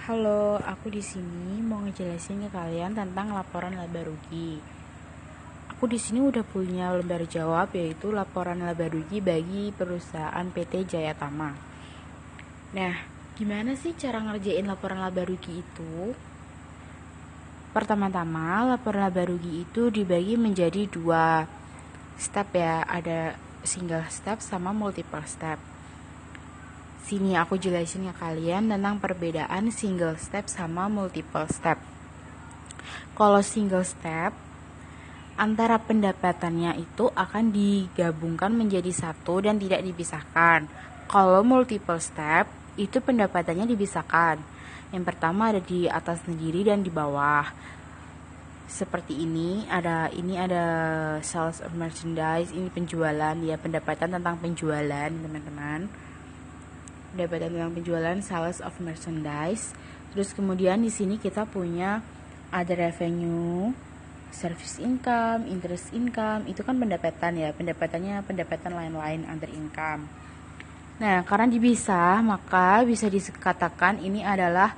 Halo, aku di sini mau ngejelasin ke kalian tentang laporan laba rugi. Aku di sini udah punya lembar jawab, yaitu laporan laba rugi bagi perusahaan PT Jaya Tama. Nah, gimana sih cara ngerjain laporan laba rugi itu? Pertama-tama, laporan laba rugi itu dibagi menjadi dua step ya, ada single step sama multiple step. Sini aku jelasin ke kalian tentang perbedaan single step sama multiple step. Kalau single step, antara pendapatannya itu akan digabungkan menjadi satu dan tidak dipisahkan. Kalau multiple step, itu pendapatannya dipisahkan. Yang pertama ada di atas sendiri dan di bawah. Seperti ini ada sales of merchandise, ini penjualan ya, pendapatan tentang penjualan, teman-teman. Pendapatan tentang penjualan, sales of merchandise. Terus kemudian di sini kita punya ada revenue, service income, interest income, itu kan pendapatan ya, pendapatan lain-lain under income. Nah, karena dipisah, maka bisa dikatakan ini adalah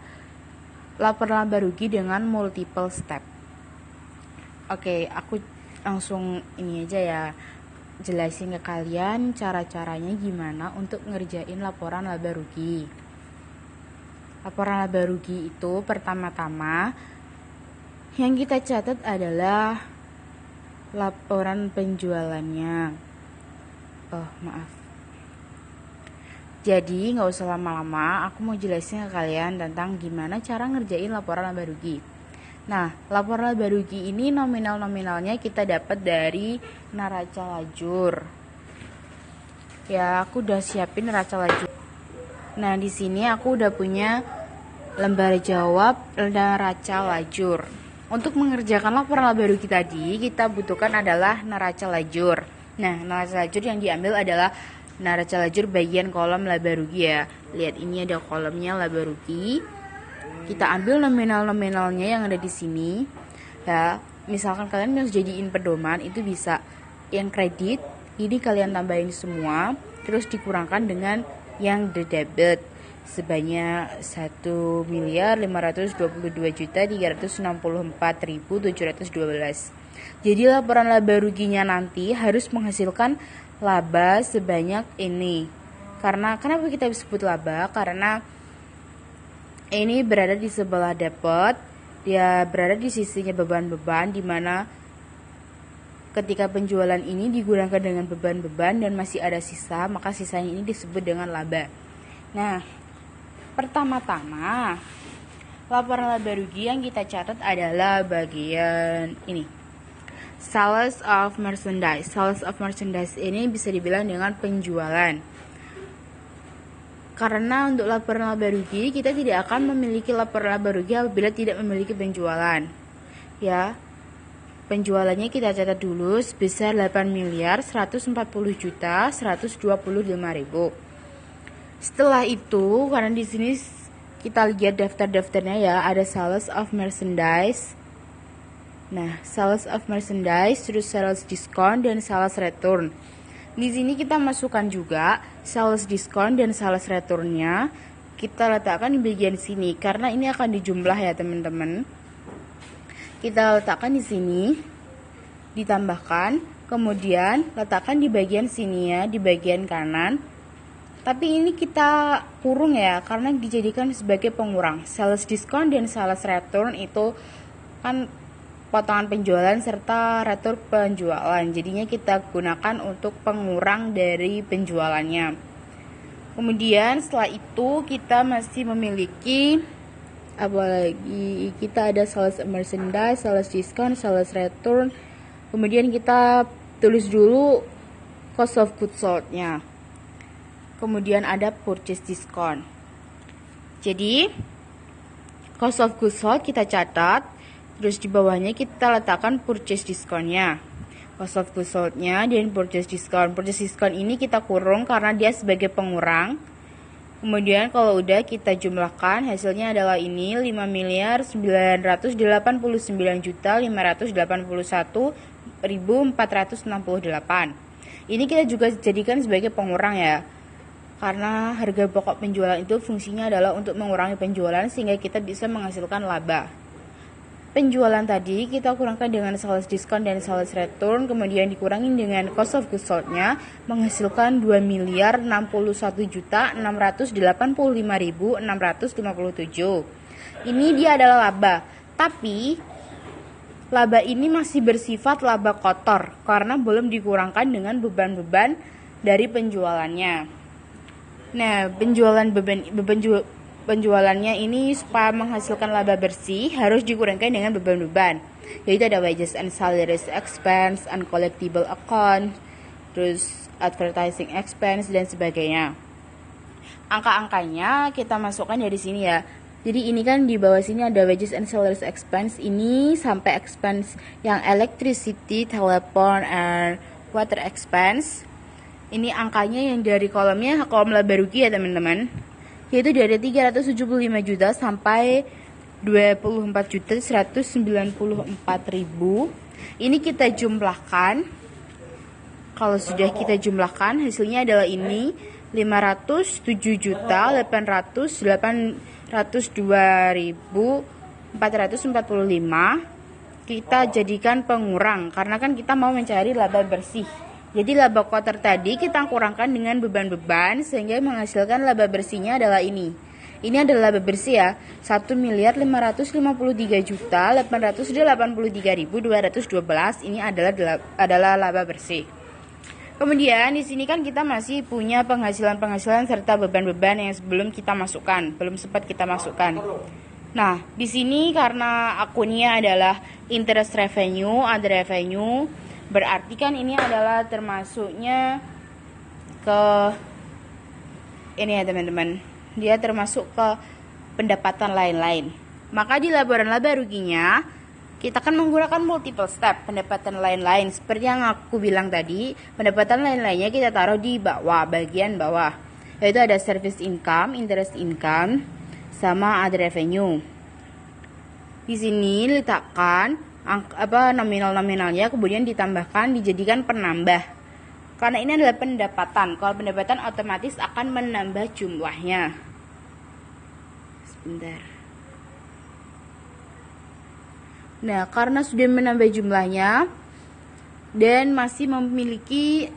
laporan laba rugi dengan multiple step. Oke, aku langsung ini aja ya, jelasin ke kalian cara-caranya gimana untuk ngerjain laporan laba rugi. Laporan laba rugi itu pertama-tama yang kita catat adalah laporan penjualannya. Jadi nggak usah lama-lama, aku mau jelasin ke kalian tentang gimana cara ngerjain laporan laba rugi. Nah, laporan laba rugi ini nominalnya kita dapat dari neraca lajur. Ya, aku udah siapin neraca lajur. Nah, di sini aku udah punya lembar jawab neraca lajur. Untuk mengerjakan laporan laba rugi tadi, kita butuhkan adalah neraca lajur. Nah, neraca lajur yang diambil adalah neraca lajur bagian kolom laba rugi ya. Lihat, ini ada kolomnya laba rugi. Kita ambil nominalnya yang ada di sini. Ya, misalkan kalian mau jadiin pedoman, itu bisa yang kredit, ini kalian tambahin semua, terus dikurangkan dengan yang the debit sebanyak 1.522.364.712. Jadi laporan laba ruginya nanti harus menghasilkan laba sebanyak ini. Karena kenapa kita sebut laba? Karena ini berada di sebelah debit, dia berada di sisinya beban-beban, di mana ketika penjualan ini digunakan dengan beban-beban dan masih ada sisa, maka sisanya ini disebut dengan laba. Nah, pertama-tama laporan laba rugi yang kita catat adalah bagian ini, sales of merchandise. Sales of merchandise ini bisa dibilang dengan penjualan. Karena untuk laporan laba rugi, kita tidak akan memiliki laporan laba rugi apabila tidak memiliki penjualan. Ya, penjualannya kita catat dulu sebesar 8.140.125.000. Setelah itu, karena di sini kita lihat daftar-daftarnya ya, ada sales of merchandise. Nah, sales of merchandise, terus sales discount dan sales return. Di sini kita masukkan juga sales discount dan sales returnnya. Kita letakkan di bagian sini karena ini akan dijumlah ya teman-teman. Kita letakkan di sini, ditambahkan, kemudian letakkan di bagian sini ya, di bagian kanan. Tapi ini kita kurung ya, karena dijadikan sebagai pengurang. Sales discount dan sales return itu kan potongan penjualan serta retur penjualan. Jadinya kita gunakan untuk pengurang dari penjualannya. Kemudian setelah itu kita masih memiliki apalagi, kita ada sales merchandise, sales discount, sales return. Kemudian kita tulis dulu cost of goods sold-nya. Kemudian ada purchase discount. Jadi cost of goods sold kita catat. Terus di bawahnya kita letakkan purchase discount-nya. Cost of goods sold-nya dan purchase discount. Purchase discount ini kita kurung karena dia sebagai pengurang. Kemudian kalau udah kita jumlahkan, hasilnya adalah ini 5.989.581.468. Ini kita juga jadikan sebagai pengurang ya. Karena harga pokok penjualan itu fungsinya adalah untuk mengurangi penjualan sehingga kita bisa menghasilkan laba. Penjualan tadi kita kurangkan dengan sales discount dan sales return, kemudian dikurangi dengan cost of goods sold-nya, menghasilkan 2.661.685.657. Ini dia adalah laba. Tapi laba ini masih bersifat laba kotor karena belum dikurangkan dengan beban-beban dari penjualannya. Nah, penjualannya ini supaya menghasilkan laba bersih harus dikurangkan dengan beban-beban, yaitu ada wages and salaries expense, uncollectible account, terus advertising expense dan sebagainya. Angka-angkanya kita masukkan dari sini ya. Jadi ini kan di bawah sini ada wages and salaries expense ini sampai expense yang electricity, telepon, and water expense. Ini angkanya yang dari kolom laba rugi ya teman-teman, yaitu dari 375 juta sampai 24.194.000. Ini kita jumlahkan. Kalau sudah kita jumlahkan, hasilnya adalah ini 507.802.445. Kita jadikan pengurang karena kan kita mau mencari laba bersih. Jadi laba kotor tadi kita kurangkan dengan beban-beban sehingga menghasilkan laba bersihnya adalah ini. Ini adalah laba bersih ya, 1.553.883.212. Ini adalah laba bersih. Kemudian di sini kan kita masih punya penghasilan serta beban-beban yang belum sempat kita masukkan. Nah, di sini karena akunnya adalah interest revenue, other revenue, berarti kan ini adalah termasuknya ke ini ya teman-teman. Dia termasuk ke pendapatan lain-lain. Maka di laporan laba ruginya kita akan menggunakan multiple step pendapatan lain-lain. Seperti yang aku bilang tadi, pendapatan lain-lainnya kita taruh di bagian bawah. Yaitu ada service income, interest income, sama other revenue. Di sini letakkan nominal-nominalnya, kemudian ditambahkan, dijadikan penambah. Karena ini adalah pendapatan. Kalau pendapatan otomatis akan menambah jumlahnya. Sebentar. Nah, karena sudah menambah jumlahnya dan masih memiliki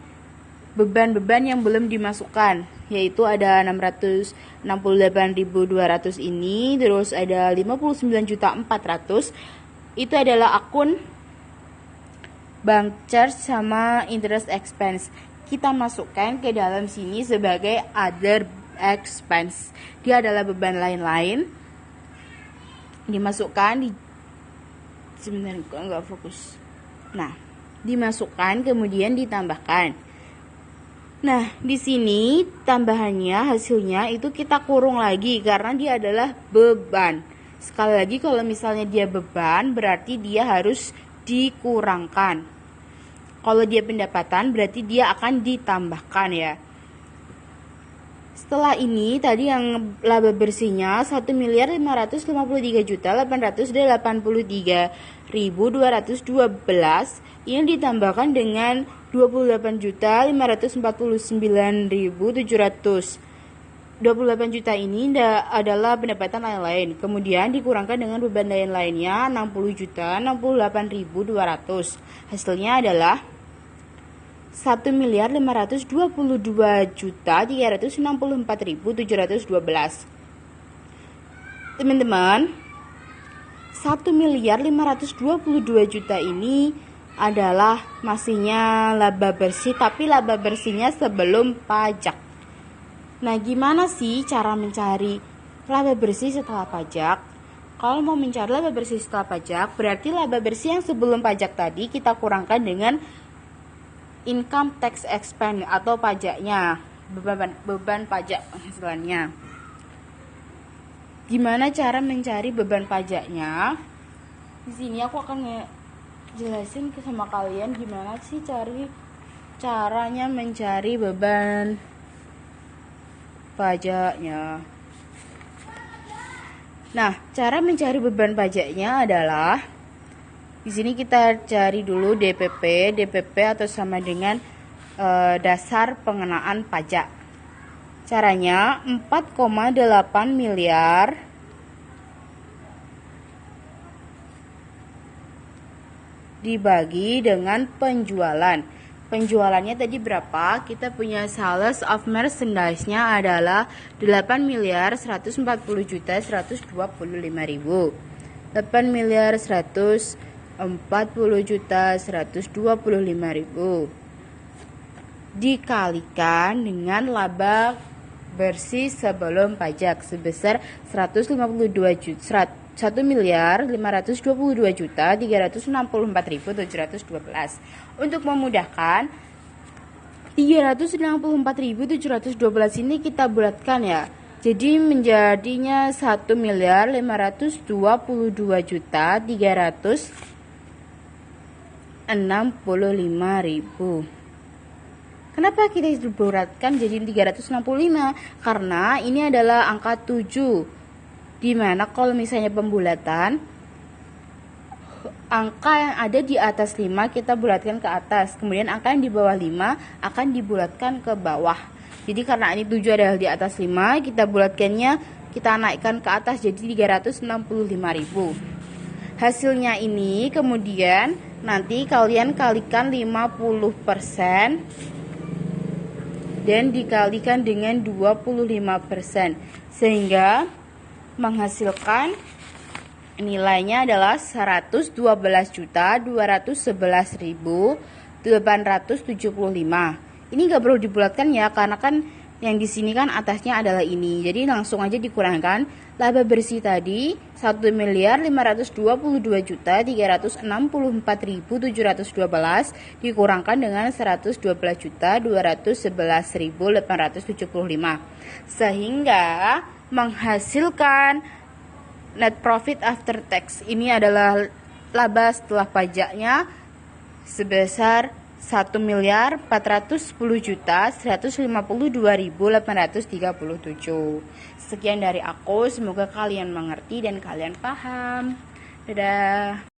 beban-beban yang belum dimasukkan, yaitu ada 668.200 ini, terus ada 59.400. Itu adalah akun bank charge sama interest expense. Kita masukkan ke dalam sini sebagai other expense. Dia adalah beban lain-lain. Dimasukkan sebentar kok nggak fokus. Nah, dimasukkan kemudian ditambahkan. Nah, di sini tambahannya hasilnya itu kita kurung lagi karena dia adalah beban. Sekali lagi kalau misalnya dia beban berarti dia harus dikurangkan. Kalau dia pendapatan berarti dia akan ditambahkan ya. Setelah ini tadi yang laba bersihnya 1.583.883.212 ini ditambahkan dengan 28.549.700. 28 juta ini adalah pendapatan lain-lain. Kemudian dikurangkan dengan beban lain-lainnya 60.068.200. Hasilnya adalah 1.522.364.712. Teman-teman, 1.522 juta ini adalah masihnya laba bersih, tapi laba bersihnya sebelum pajak. Nah, gimana sih cara mencari laba bersih setelah pajak? Kalau mau mencari laba bersih setelah pajak, berarti laba bersih yang sebelum pajak tadi kita kurangkan dengan income tax expense atau pajaknya, beban pajak penghasilannya. Gimana cara mencari beban pajaknya? Di sini aku akan jelasin sama kalian gimana sih caranya mencari beban pajaknya. Nah, cara mencari beban pajaknya adalah di sini kita cari dulu DPP atau sama dengan dasar pengenaan pajak. Caranya 4,8 miliar dibagi dengan penjualan. Penjualannya tadi berapa? Kita punya sales of merchandise-nya adalah 8 miliar 140 juta 125 ribu. 8 miliar 140 juta 125 ribu dikalikan dengan laba bersih sebelum pajak sebesar 152 juta 1 miliar 522 juta 364.712. Untuk memudahkan 364.712 ini kita bulatkan ya. Jadi menjadinya 1 miliar 522 juta 365.000. Kenapa kita bulatkan jadi 365? Karena ini adalah angka 7. Dimana kalau misalnya pembulatan, angka yang ada di atas 5 kita bulatkan ke atas. Kemudian angka yang di bawah 5 akan dibulatkan ke bawah. Jadi karena ini 7 adalah di atas 5, kita bulatkannya, kita naikkan ke atas jadi 365.000. Hasilnya ini kemudian nanti kalian kalikan 50% dan dikalikan dengan 25%, sehingga menghasilkan nilainya adalah 112.211.875. Ini nggak perlu dibulatkan ya, karena kan yang di sini kan atasnya adalah ini. Jadi langsung aja dikurangkan laba bersih tadi 1.522.364.712 dikurangkan dengan 112.211.875 sehingga menghasilkan net profit after tax. Ini adalah laba setelah pajaknya sebesar 1.410.152.837. Sekian dari aku, semoga kalian mengerti dan kalian paham. Dadah.